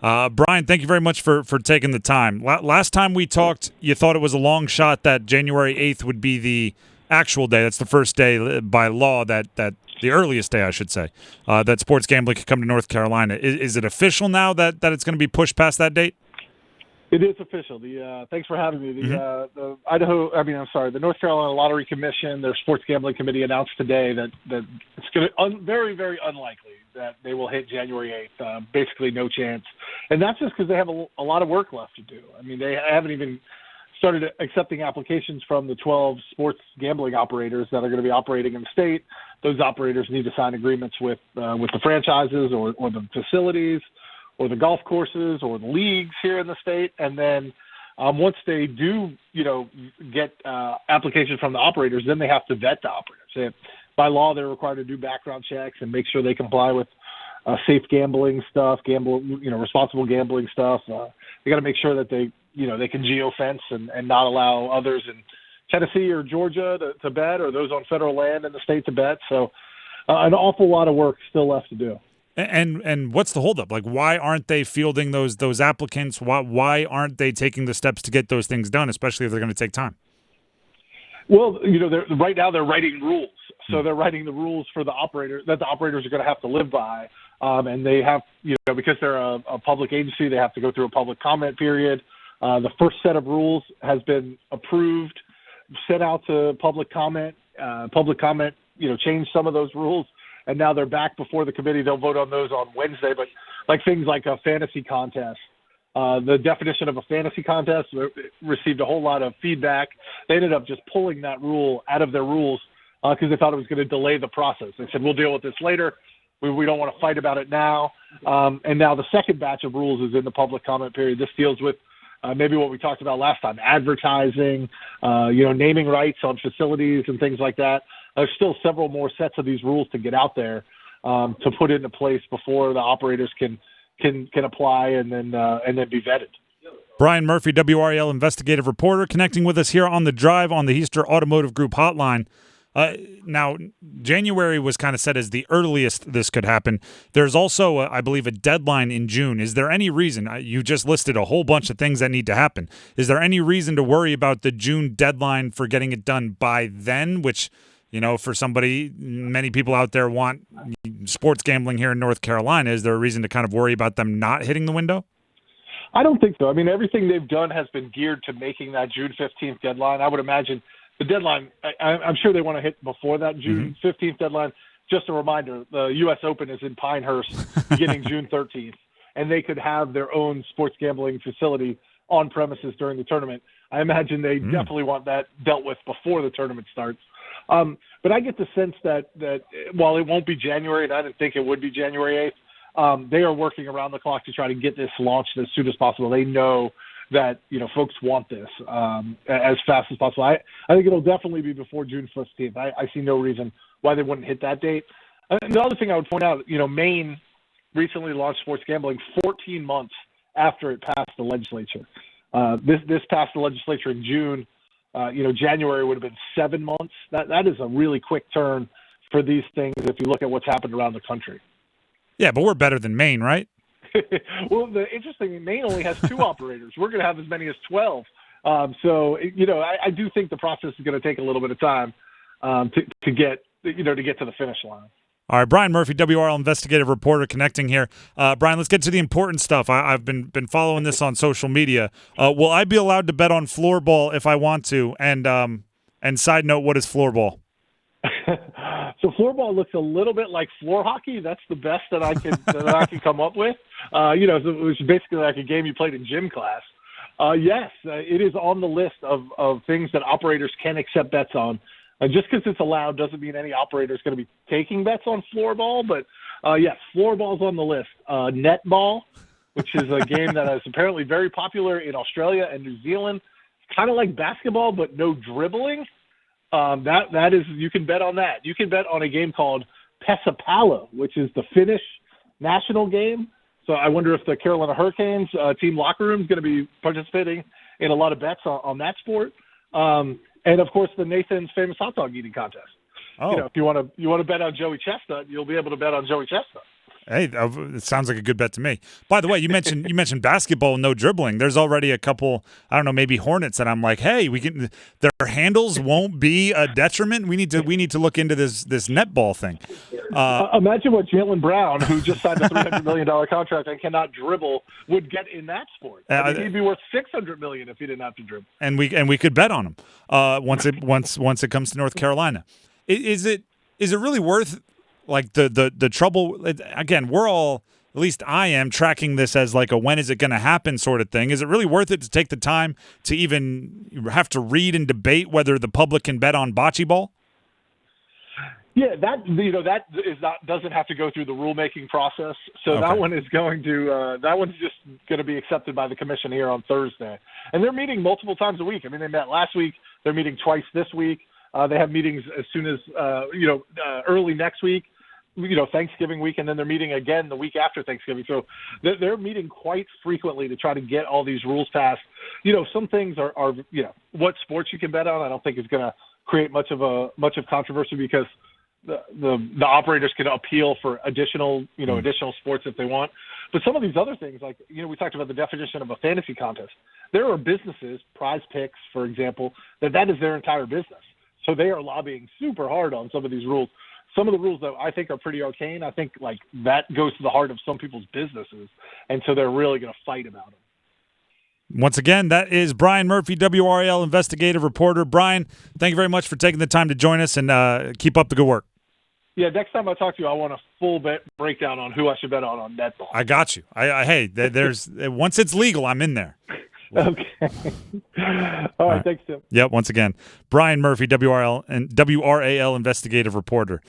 Brian, thank you very much for taking the time. Last time we talked, you thought it was a long shot that January 8th would be the actual day. That's the first day by law that the earliest day, I should say, that sports gambling could come to North Carolina. Is it official now that it's going to be pushed past that date? It is official. Thanks for having me. The North Carolina Lottery Commission, their sports gambling committee, announced today that it's going to very, very unlikely that they will hit January 8th. Basically, no chance, and that's just because they have a lot of work left to do. I mean, they haven't even started accepting applications from the 12 sports gambling operators that are going to be operating in the state. Those operators need to sign agreements with the franchises or the facilities, or the golf courses, or the leagues here in the state. And then once they do, get applications from the operators, then they have to vet the operators. By law, they're required to do background checks and make sure they comply with safe gambling stuff, responsible gambling stuff. They got to make sure that they can geofence and not allow others in Tennessee or Georgia to bet, or those on federal land in the state to bet. So an awful lot of work still left to do. And what's the holdup? Like, why aren't they fielding those applicants? Why aren't they taking the steps to get those things done, especially if they're going to take time? Well, right now they're writing rules. So they're writing the rules for the operators that the operators are going to have to live by. And they have, because they're a public agency, they have to go through a public comment period. The first set of rules has been approved, sent out to public comment. Public comment, changed some of those rules. And now they're back before the committee. They'll vote on those on Wednesday. But like things like a fantasy contest, the definition of a fantasy contest received a whole lot of feedback. They ended up just pulling that rule out of their rules because they thought it was going to delay the process. They said, we'll deal with this later. We don't want to fight about it now. And now the second batch of rules is in the public comment period. This deals with maybe what we talked about last time, advertising, naming rights on facilities and things like that. There's still several more sets of these rules to get out there to put into place before the operators can apply and then be vetted. Brian Murphy, WRAL investigative reporter, connecting with us here on The Drive on the Heister Automotive Group hotline. Now, January was kind of set as the earliest this could happen. There's also, I believe, a deadline in June. Is there any reason, you just listed a whole bunch of things that need to happen. Is there any reason to worry about the June deadline for getting it done by then, which, for somebody, many people out there want sports gambling here in North Carolina? Is there a reason to kind of worry about them not hitting the window? I don't think so. I mean, everything they've done has been geared to making that June 15th deadline. I would imagine the deadline, I'm sure they want to hit before that June 15th deadline. Just a reminder, the U.S. Open is in Pinehurst beginning June 13th, and they could have their own sports gambling facility on premises during the tournament. I imagine they definitely want that dealt with before the tournament starts. But I get the sense that while it won't be January, and I didn't think it would be January 8th, they are working around the clock to try to get this launched as soon as possible. They know that, folks want this as fast as possible. I think it'll definitely be before June 15th. I see no reason why they wouldn't hit that date. And the other thing I would point out, Maine recently launched sports gambling 14 months after it passed the legislature. This passed the legislature in June. January would have been 7 months. That is a really quick turn for these things if you look at what's happened around the country. Yeah, but we're better than Maine, right? Well, the interesting thing, Maine only has 2 operators. We're going to have as many as 12. So I do think the process is going to take a little bit of time to get to the finish line. All right, Brian Murphy, WRL investigative reporter, connecting here. Brian, let's get to the important stuff. I've been following this on social media. Will I be allowed to bet on floorball if I want to? And side note, what is floorball? So floorball looks a little bit like floor hockey. That's the best that I can come up with. It was basically like a game you played in gym class. Yes, it is on the list of things that operators can accept bets on. Just because it's allowed doesn't mean any operator is going to be taking bets on floorball. But yes, floorball's on the list. Netball, which is a game that is apparently very popular in Australia and New Zealand. It's kind of like basketball, but no dribbling. That is, you can bet on that. You can bet on a game called Pesapallo, which is the Finnish national game. So I wonder if the Carolina Hurricanes team locker room is going to be participating in a lot of bets on that sport. And of course, the Nathan's famous hot dog eating contest. Oh. If you want to bet on Joey Chestnut, you'll be able to bet on Joey Chestnut. Hey, it sounds like a good bet to me. By the way, you mentioned basketball, no dribbling. There's already a couple, I don't know, maybe Hornets that I'm like, hey, their handles won't be a detriment. We need to look into this netball thing. Imagine what Jaylen Brown, who just signed a $300 million contract and cannot dribble, would get in that sport. He'd be worth $600 million if he didn't have to dribble. And we could bet on him once it comes to North Carolina. Is it really worth like the trouble? Again, we're all, at least I am, tracking this as like a when is it going to happen sort of thing. Is it really worth it to take the time to even have to read and debate whether the public can bet on bocce ball? Yeah, that doesn't have to go through the rulemaking process. So Okay. that one is going to that one's just going to be accepted by the commission here on Thursday. And they're meeting multiple times a week. I mean, they met last week. They're meeting twice this week. They have meetings as soon as early next week. Thanksgiving week, and then they're meeting again the week after Thanksgiving. So they're meeting quite frequently to try to get all these rules passed. Some things are what sports you can bet on. I don't think is going to create much of controversy because the operators can appeal for additional sports if they want. But some of these other things, like we talked about the definition of a fantasy contest. There are businesses, Prize Picks, for example, that is their entire business. So they are lobbying super hard on some of these rules. Some of the rules that I think are pretty arcane, I think like that goes to the heart of some people's businesses, and so they're really going to fight about them. Once again, that is Brian Murphy, WRAL investigative reporter. Brian, thank you very much for taking the time to join us, and keep up the good work. Yeah, next time I talk to you, I want a full breakdown on who I should bet on netball. I got you. Hey, there's once it's legal, I'm in there. Okay. All right. Thanks, Tim. Yep. Once again, Brian Murphy, WRAL investigative reporter.